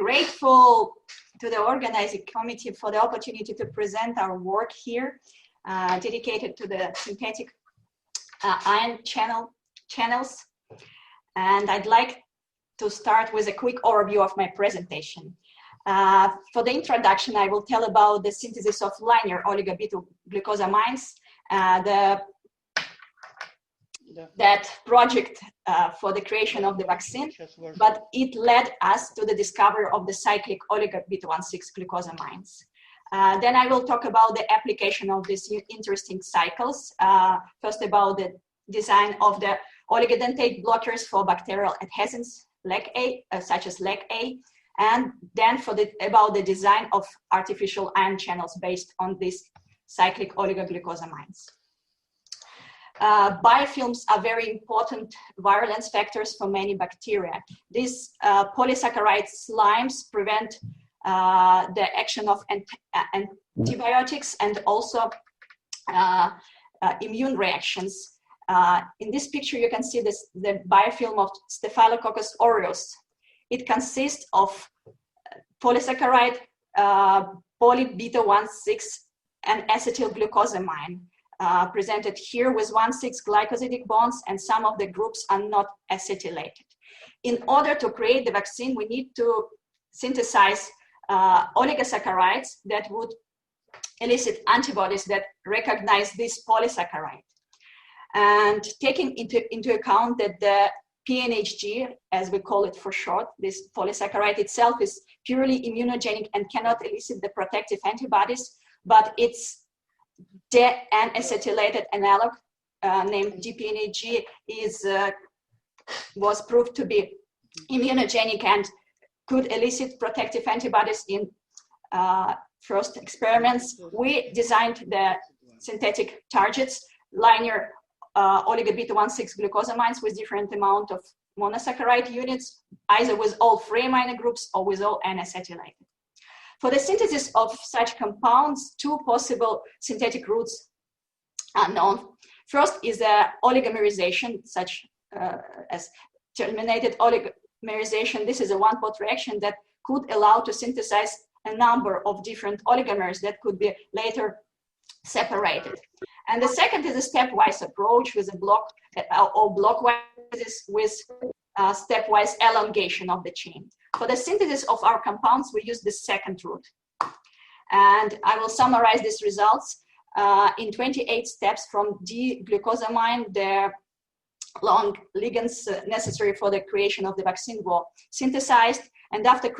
grateful to the organizing committee for the opportunity to present our work here, dedicated to the synthetic ion channels. And I'd like to start with a quick overview of my presentation. For the introduction, I will tell about the synthesis of linear oligo-beta-glucosamines, that project for the creation of the vaccine, but it led us to the discovery of the cyclic oligo-beta-1,6-glucosamines. Then I will talk about the application of these interesting cycles. First, about the design of the oligodentate blockers for bacterial adhesins, such as LEC-A, and then about the design of artificial ion channels based on these cyclic oligoglucosamines. Biofilms are very important virulence factors for many bacteria. These polysaccharide slimes prevent the action of antibiotics and also immune reactions. In this picture, you can see the biofilm of Staphylococcus aureus. It consists of polysaccharide, poly-beta-1,6, and acetylglucosamine, presented here with 1,6 glycosidic bonds, and some of the groups are not acetylated. In order to create the vaccine, we need to synthesize oligosaccharides that would elicit antibodies that recognize this polysaccharide. And taking into account that the PNHG, as we call it for short, this polysaccharide itself is purely immunogenic and cannot elicit the protective antibodies, but its de-N-acetylated analog named DPNHG was proved to be immunogenic and could elicit protective antibodies in first experiments. We designed the synthetic targets, linear oligo-beta-1,6-glucosamines with different amount of monosaccharide units, either with all free amino groups or with all N-acetylated. For the synthesis of such compounds, two possible synthetic routes are known. First is oligomerization, such as terminated oligomerization. This is a one-pot reaction that could allow to synthesize a number of different oligomers that could be later separated. And the second is a stepwise approach with a blockwise with stepwise elongation of the chain. For the synthesis of our compounds, we use the second route. And I will summarize these results in 28 steps. From D-glucosamine, the long ligands necessary for the creation of the vaccine were synthesized, and after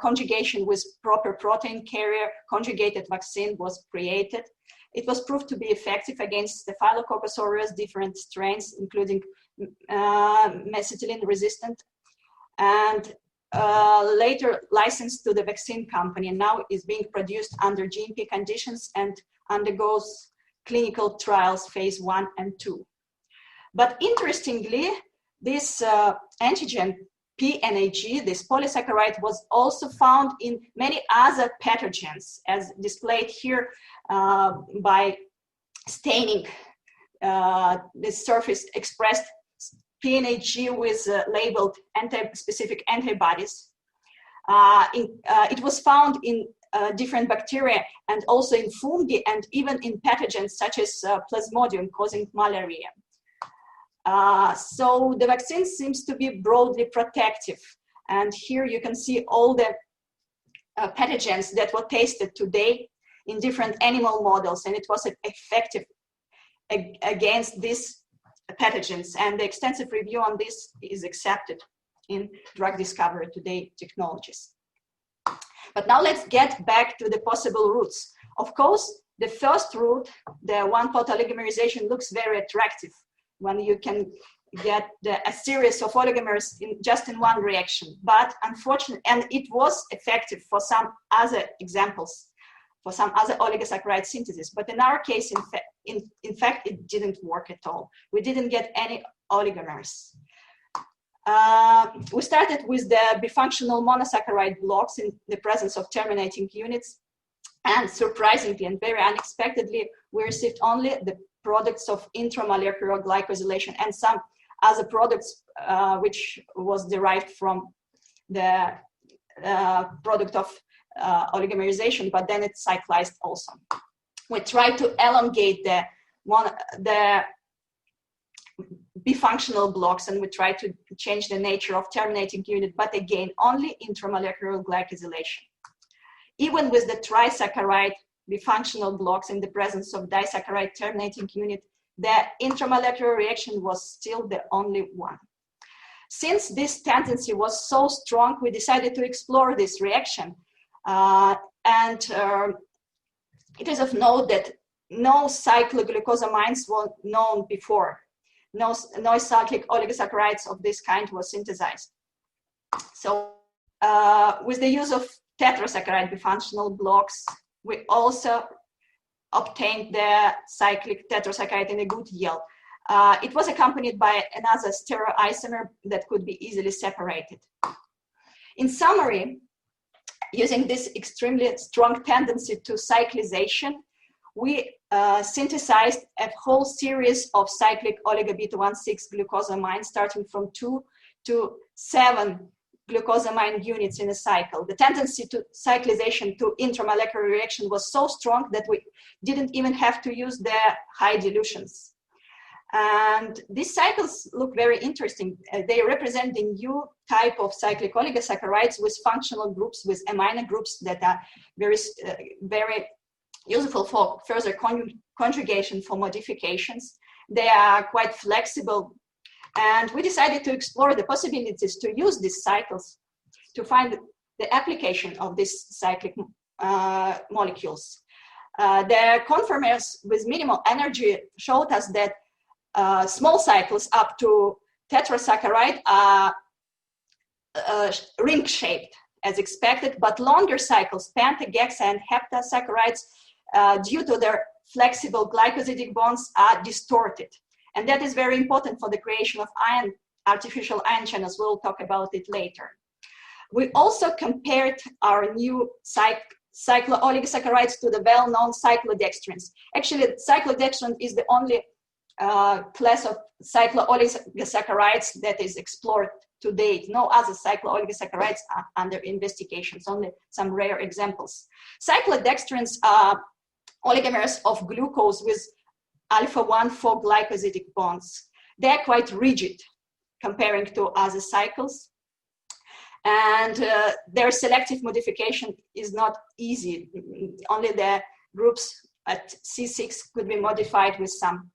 conjugation with proper protein carrier, conjugated vaccine was created. It was proved to be effective against Staphylococcus aureus, different strains, including methicillin resistant, and later licensed to the vaccine company, and now is being produced under GMP conditions and undergoes clinical trials phase 1 and 2. But interestingly, this antigen PNHG, this polysaccharide, was also found in many other pathogens, as displayed here by staining the surface expressed PNHG with labeled specific antibodies. It was found in different bacteria and also in fungi and even in pathogens such as Plasmodium causing malaria. So the vaccine seems to be broadly protective. And here you can see all the pathogens that were tested today in different animal models, and it was effective against these pathogens. And the extensive review on this is accepted in drug discovery today technologies. But now let's get back to the possible routes. Of course, the first route, the one-pot oligomerization, looks very attractive when you can get a series of oligomers just in one reaction. But unfortunately, and it was effective for some other examples, for some other oligosaccharide synthesis. But in our case, in fact, it didn't work at all. We didn't get any oligomers. We started with the bifunctional monosaccharide blocks in the presence of terminating units. And surprisingly and very unexpectedly, we received only the products of intramolecular glycosylation and some other products which was derived from the product of oligomerization, but then it's cyclized also. We try to elongate the bifunctional blocks, and we try to change the nature of terminating unit, but again, only intramolecular glycosylation. Even with the trisaccharide bifunctional blocks in the presence of disaccharide terminating unit, the intramolecular reaction was still the only one. Since this tendency was so strong, we decided to explore this reaction. It is of note that no cycloglucosamines were known before. No cyclic oligosaccharides of this kind were synthesized. So with the use of tetrasaccharide bifunctional blocks, we also obtained the cyclic tetrasaccharide in a good yield. It was accompanied by another stereoisomer that could be easily separated. In summary, using this extremely strong tendency to cyclization, we synthesized a whole series of cyclic oligo-beta-1,6 glucosamines, starting from 2 to 7 glucosamine units in a cycle. The tendency to cyclization to intramolecular reaction was so strong that we didn't even have to use the high dilutions. And these cycles look very interesting. They represent the new type of cyclic oligosaccharides with functional groups, with amino groups that are very useful for further conjugation for modifications. They are quite flexible. And we decided to explore the possibilities to use these cycles to find the application of these cyclic molecules. The conformers with minimal energy showed us that small cycles up to tetrasaccharide are ring-shaped as expected, but longer cycles, penta, hexa, and heptasaccharides, due to their flexible glycosidic bonds, are distorted. And that is very important for the creation of artificial ion channels. We'll talk about it later. We also compared our new cyclooligosaccharides to the well-known cyclodextrins. Actually, cyclodextrin is the only class of cyclooligosaccharides that is explored to date. No other cyclooligosaccharides are under investigations, only some rare examples. Cyclodextrins are oligomers of glucose with alpha-1 4 glycosidic bonds. They're quite rigid comparing to other cycles. And their selective modification is not easy. Only the groups at C6 could be modified with some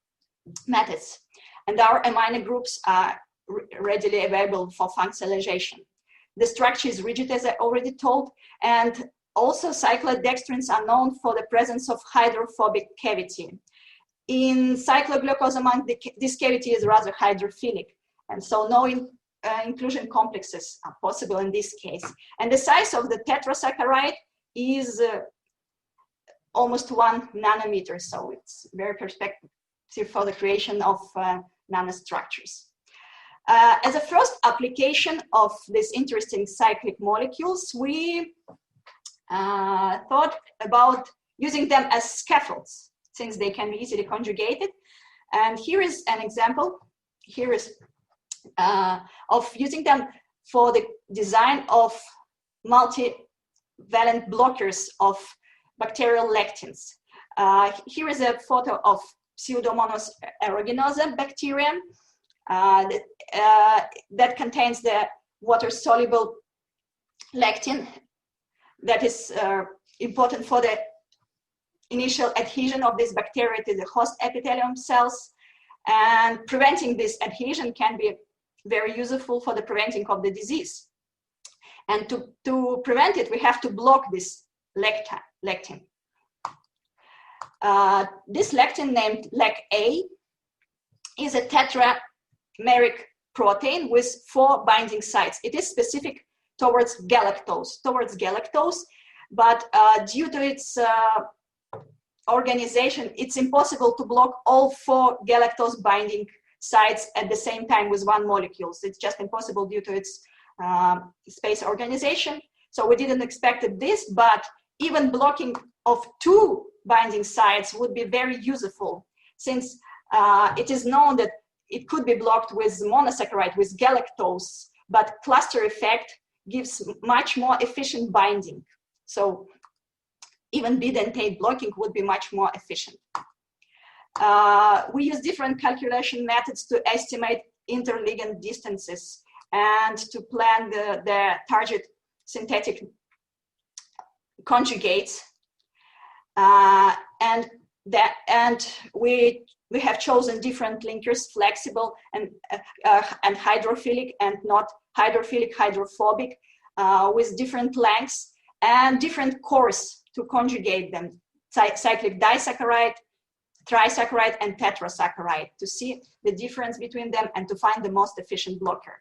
methods. And our amino groups are readily available for functionalization. The structure is rigid, as I already told, and also cyclodextrins are known for the presence of hydrophobic cavity. In cycloglucosamine, this cavity is rather hydrophilic, and so no inclusion complexes are possible in this case. And the size of the tetrasaccharide is almost 1 nanometer, so it's very perspective for the creation of nanostructures. As a first application of these interesting cyclic molecules, we thought about using them as scaffolds, since they can be easily conjugated. And here is an example. Here is of using them for the design of multivalent blockers of bacterial lectins. Here is a photo of Pseudomonas aeruginosa bacterium that contains the water-soluble lectin that is important for the initial adhesion of this bacteria to the host epithelium cells. And preventing this adhesion can be very useful for the preventing of the disease. And to prevent it, we have to block this lectin. This lectin, named LEC-A, is a tetrameric protein with 4 binding sites. It is specific towards galactose, but due to its organization, it's impossible to block all 4 galactose binding sites at the same time with one molecule. So it's just impossible due to its space organization. So we didn't expect this, but even blocking of 2 binding sites would be very useful, since it is known that it could be blocked with monosaccharide, with galactose, but cluster effect gives much more efficient binding. So even bidentate blocking would be much more efficient. We use different calculation methods to estimate interligand distances and to plan the target synthetic conjugates. And we have chosen different linkers, flexible and hydrophilic and not hydrophilic, hydrophobic, with different lengths and different cores to conjugate them, cyclic disaccharide, trisaccharide, and tetrasaccharide, to see the difference between them and to find the most efficient blocker.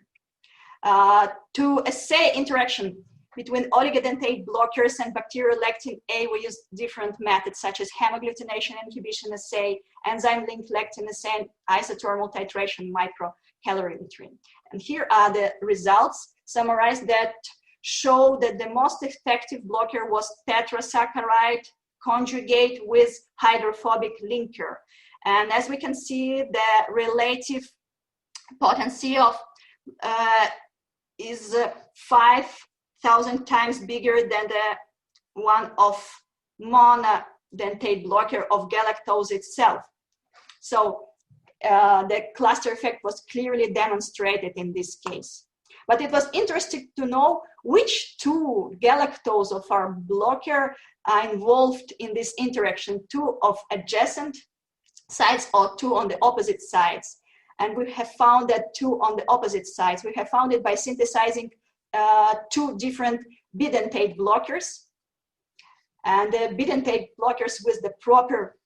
To assay interaction between oligodentate blockers and bacterial lectin A, we use different methods such as hemagglutination inhibition assay, enzyme-linked lectin assay, and isothermal titration microcalorimetry. And here are the results summarized that show that the most effective blocker was tetrasaccharide conjugate with hydrophobic linker. And as we can see, the relative potency of is 5,000 times bigger than the one of monodentate blocker of galactose itself. So the cluster effect was clearly demonstrated in this case. But it was interesting to know which two galactose of our blocker are involved in this interaction, two of adjacent sides or two on the opposite sides. And we have found that two on the opposite sides. We have found it by synthesizing two different bidentate blockers. And the bidentate blockers with the proper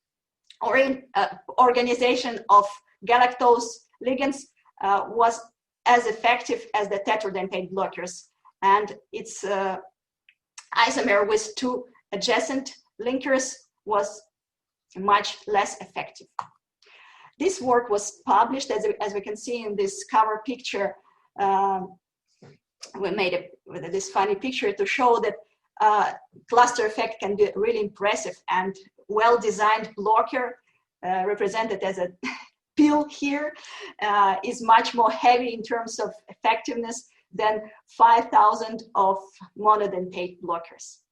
organization of galactose ligands was as effective as the tetradentate blockers. And its isomer with two adjacent linkers was much less effective. This work was published, as we can see in this cover picture. We made this funny picture to show that cluster effect can be really impressive, and well-designed blocker represented as a pill here is much more heavy in terms of effectiveness than 5,000 of monodentate blockers.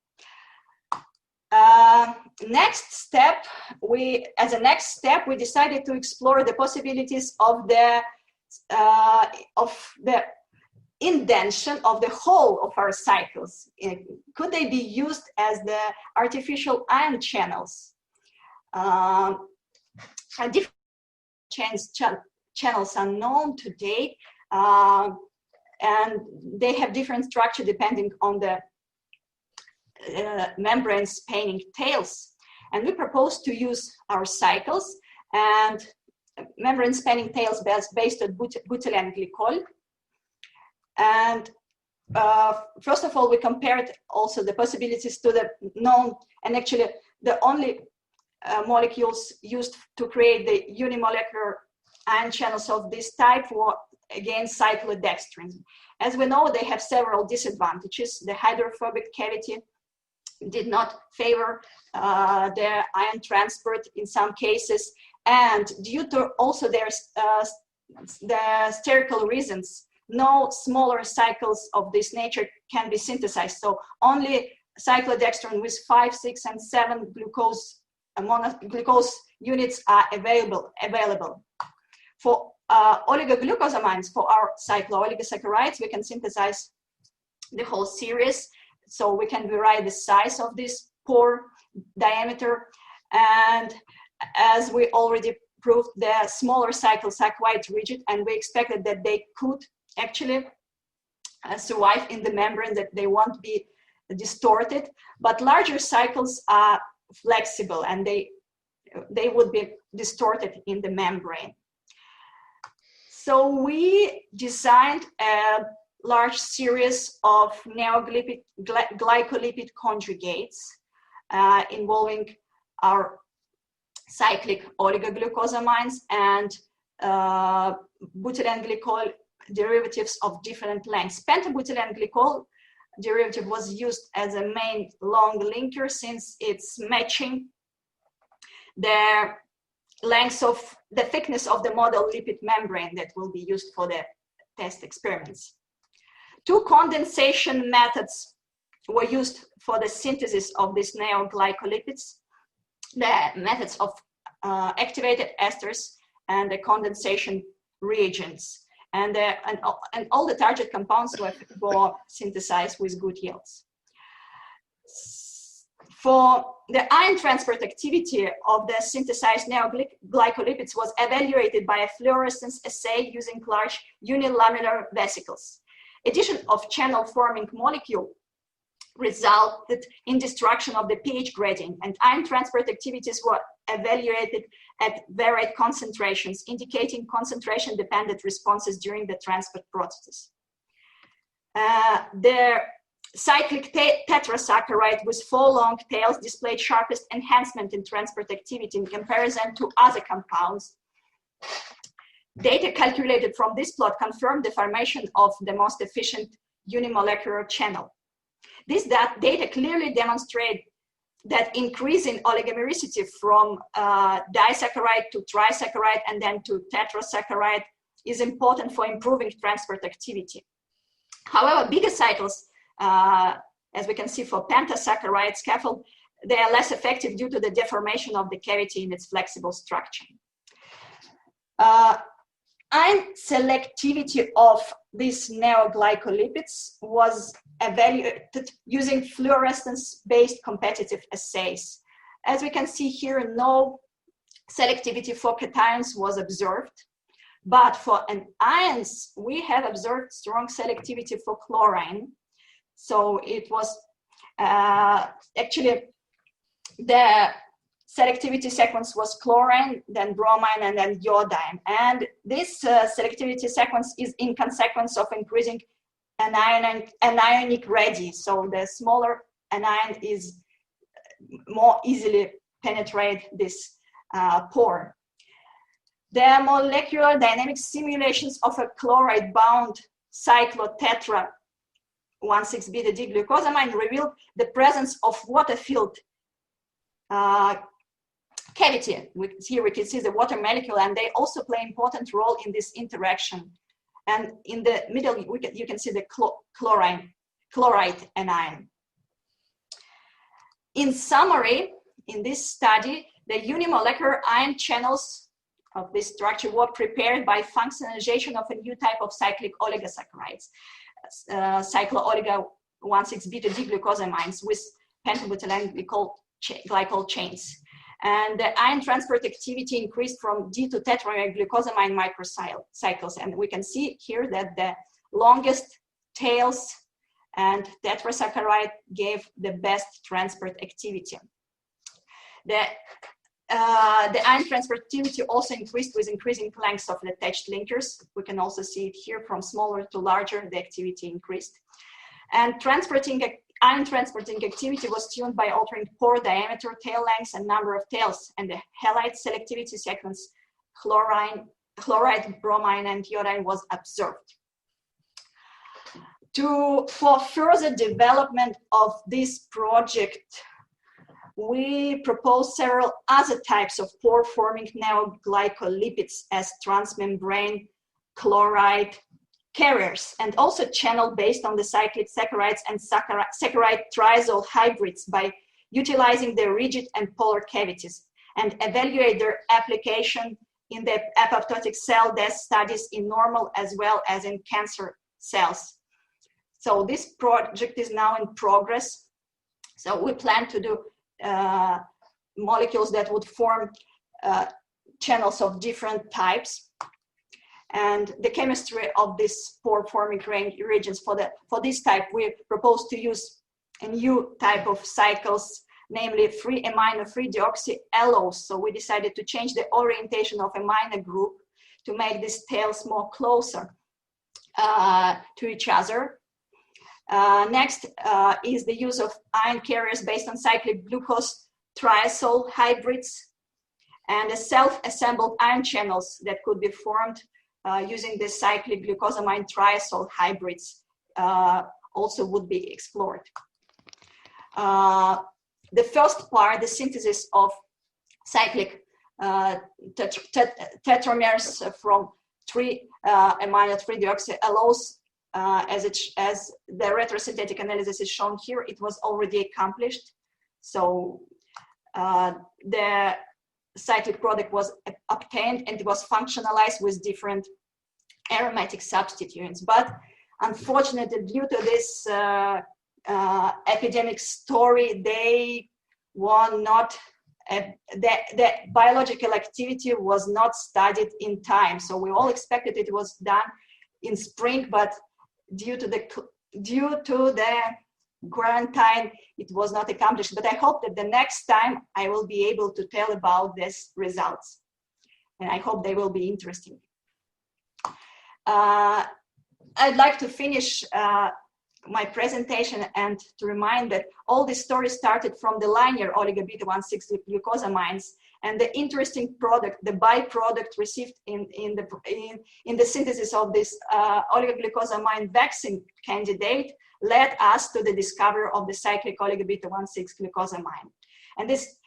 Next step, as a next step, we decided to explore the possibilities of the indentation of the whole of our cycles. Could they be used as the artificial ion channels? Different channels are known to date, and they have different structure depending on the membrane spanning tails. And we propose to use our cycles and membrane spanning tails based on butylene glycol. And first of all, we compared also the possibilities to the known, and actually the only molecules used to create the unimolecular ion channels of this type were again cyclodextrins. As we know, they have several disadvantages. The hydrophobic cavity did not favor their ion transport in some cases, and due to also their the sterical reasons, no smaller cycles of this nature can be synthesized. So only cyclodextrin with 5, 6, and 7 glucose units are available. For oligoglucosamines, for our cyclooligosaccharides, we can synthesize the whole series. So we can vary the size of this pore diameter. And as we already proved, the smaller cycles are quite rigid, and we expected that they could actually survive in the membrane, that they won't be distorted. But larger cycles are flexible, and they would be distorted in the membrane. So we designed a large series of glycolipid conjugates involving our cyclic oligoglucosamines and butylene glycol derivatives of different lengths. Pentabutylene glycol derivative was used as a main long linker, since it's matching the length of the thickness of the model lipid membrane that will be used for the test experiments. Two condensation methods were used for the synthesis of these neoglycolipids, the methods of activated esters and the condensation reagents. And all the target compounds were synthesized with good yields. For the ion transport activity of the synthesized neoglycolipids was evaluated by a fluorescence assay using large unilamellar vesicles. Addition of channel-forming molecule resulted in destruction of the pH gradient, and ion transport activities were evaluated at varied concentrations, indicating concentration-dependent responses during the transport process. The cyclic tetrasaccharide with 4 long tails displayed sharpest enhancement in transport activity in comparison to other compounds. Data calculated from this plot confirmed the formation of the most efficient unimolecular channel. This data clearly demonstrate that increase in oligomericity from disaccharide to trisaccharide and then to tetrasaccharide is important for improving transport activity. However, bigger cycles, as we can see for pentasaccharide scaffold, they are less effective due to the deformation of the cavity in its flexible structure. Ion selectivity of these neoglycolipids was evaluated using fluorescence-based competitive assays. As we can see here, no selectivity for cations was observed, but for anions, we have observed strong selectivity for chlorine. So it was actually the selectivity sequence was chlorine, then bromine, and then iodine. And this selectivity sequence is in consequence of increasing anionic ready. So the smaller anion is more easily penetrate this pore. The molecular dynamic simulations of a chloride-bound cyclotetra 1,6-beta-D-glucosamine revealed the presence of water-filled cavity. Here we can see the water molecule, and they also play an important role in this interaction. And in the middle, you can see the chloride anion. In summary, in this study, the unimolecular ion channels of this structure were prepared by functionalization of a new type of cyclic oligosaccharides, cyclo-oligo 1,6-beta-D-glucosamines with pentabutylene glycol chains. And the ion transport activity increased from D to tetramer glucosamine microcycles. And we can see here that the longest tails and tetrasaccharide gave the best transport activity. The ion transport activity also increased with increasing lengths of the attached linkers. We can also see it here from smaller to larger, the activity increased. And ion transporting activity was tuned by altering pore diameter, tail lengths, and number of tails. And the halide selectivity sequence, chloride, bromine, and iodine was observed. For further development of this project, we propose several other types of pore-forming neoglycolipids as transmembrane chloride carriers, and also channel based on the cyclic saccharides and saccharide triazole hybrids by utilizing their rigid and polar cavities, and evaluate their application in the apoptotic cell death studies in normal as well as in cancer cells. So this project is now in progress. So we plan to do molecules that would form channels of different types. And the chemistry of this pore-forming reagents for this type, we propose to use a new type of cycles, namely free amino, free deoxy-allose. So we decided to change the orientation of amino group to make these tails more closer to each other. Next is the use of ion carriers based on cyclic glucose triazole hybrids, and the self-assembled ion channels that could be formed using the cyclic glucosamine triazole hybrids also would be explored. The first part, the synthesis of cyclic tetramers from 3 amino 3-deoxy-allose as the retrosynthetic analysis is shown here, it was already accomplished. So the cyclic product was obtained and it was functionalized with different aromatic substituents. But unfortunately, due to this epidemic story, they were not, the biological activity was not studied in time. So we all expected it was done in spring, but due to the quarantine, it was not accomplished. But I hope that the next time I will be able to tell about these results, and I hope they will be interesting. I'd like to finish my presentation and to remind that all this story started from the linear oligo-beta-1,6 glucosamines, and the interesting product, the byproduct received in the synthesis of this oligoglucosamine vaccine candidate led us to the discovery of the cyclic oligo-beta-1,6 glucosamine. And this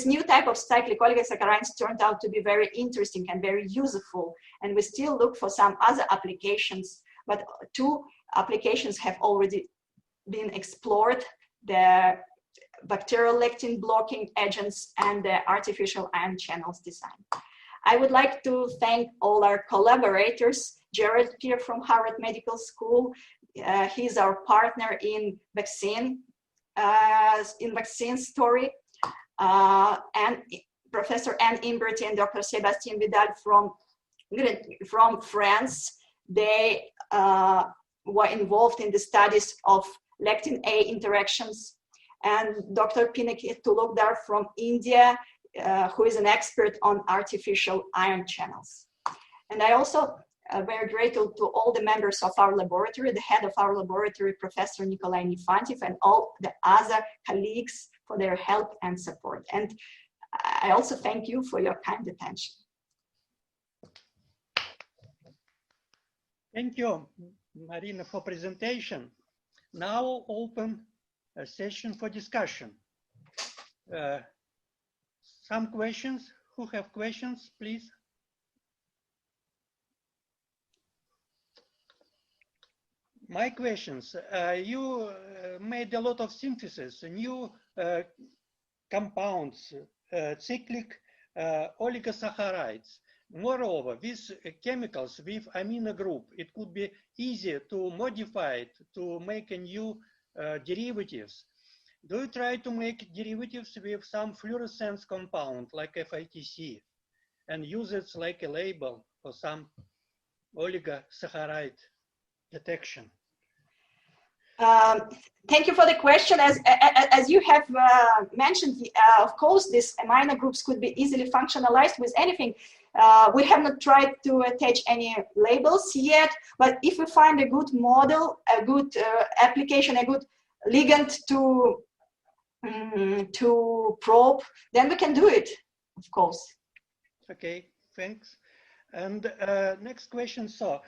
new type of cyclic oligosaccharides turned out to be very interesting and very useful. And we still look for some other applications, but two applications have already been explored: the bacterial lectin blocking agents and the artificial ion channels design. I would like to thank all our collaborators. Gerald Peer from Harvard Medical School, he's our partner in vaccine story, and Professor Anne Imberty and Dr. Sébastien Vidal from France. They were involved in the studies of lectin A interactions, and Dr. Pinak Tulokdar from India, who is an expert on artificial ion channels. And I also very grateful to all the members of our laboratory, the head of our laboratory, Professor Nikolai Nifantiv, and all the other colleagues for their help and support. And I also thank you for your kind attention. Thank you, Marina, for presentation. Now open a session for discussion. Some questions? Who have questions, please? My questions, you made a lot of synthesis, new compounds, cyclic oligosaccharides. Moreover, these chemicals with amino group, it could be easier to modify it to make a new derivatives. Do you try to make derivatives with some fluorescence compound like FITC and use it like a label for some oligosaccharide detection? Thank you for the question. As you have mentioned, of course, these amino groups could be easily functionalized with anything. We have not tried to attach any labels yet, but if we find a good model, a good application, a good ligand to probe, then we can do it, of course. Okay, thanks. And next question, so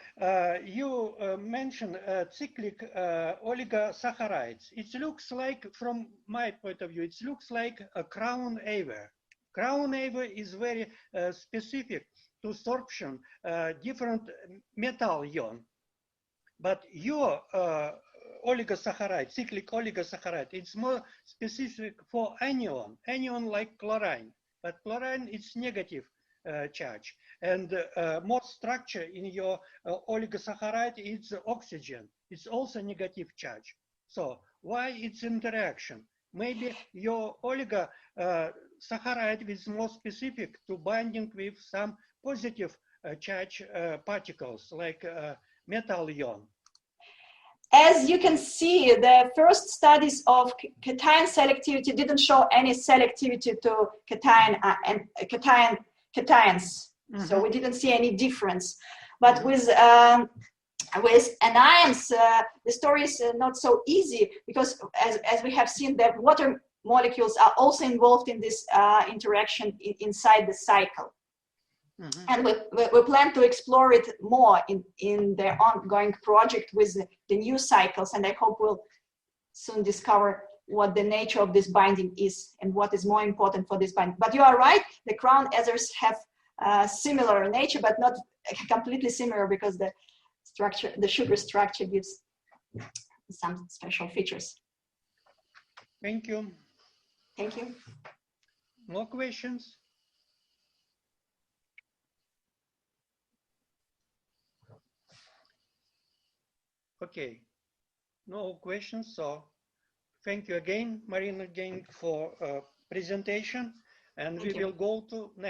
you mentioned cyclic oligosaccharides. It looks like, from my point of view, it looks like a crown aver. Crown aver is very specific to sorption different metal ion. But your oligosaccharide, cyclic oligosaccharide, it's more specific for anion like chlorine. But chlorine is negative charge. And more structure in your oligosaccharide is oxygen. It's also negative charge. So why it's interaction? Maybe your oligosaccharide is more specific to binding with some positive charge particles like metal ion. As you can see, the first studies of cation selectivity didn't show any selectivity to cations. Mm-hmm. So we didn't see any difference. But with anions, the story is not so easy, because as we have seen, that water molecules are also involved in this interaction inside the cycle. Mm-hmm. And we plan to explore it more in the ongoing project with the new cycles, and I hope we'll soon discover what the nature of this binding is and what is more important for this binding. But you are right, the crown ethers have similar nature, but not completely similar, because the structure, the sugar structure gives some special features. Thank you. Thank you. More questions? Okay, no questions. So thank you again, Marina, again for presentation, and we will go to next.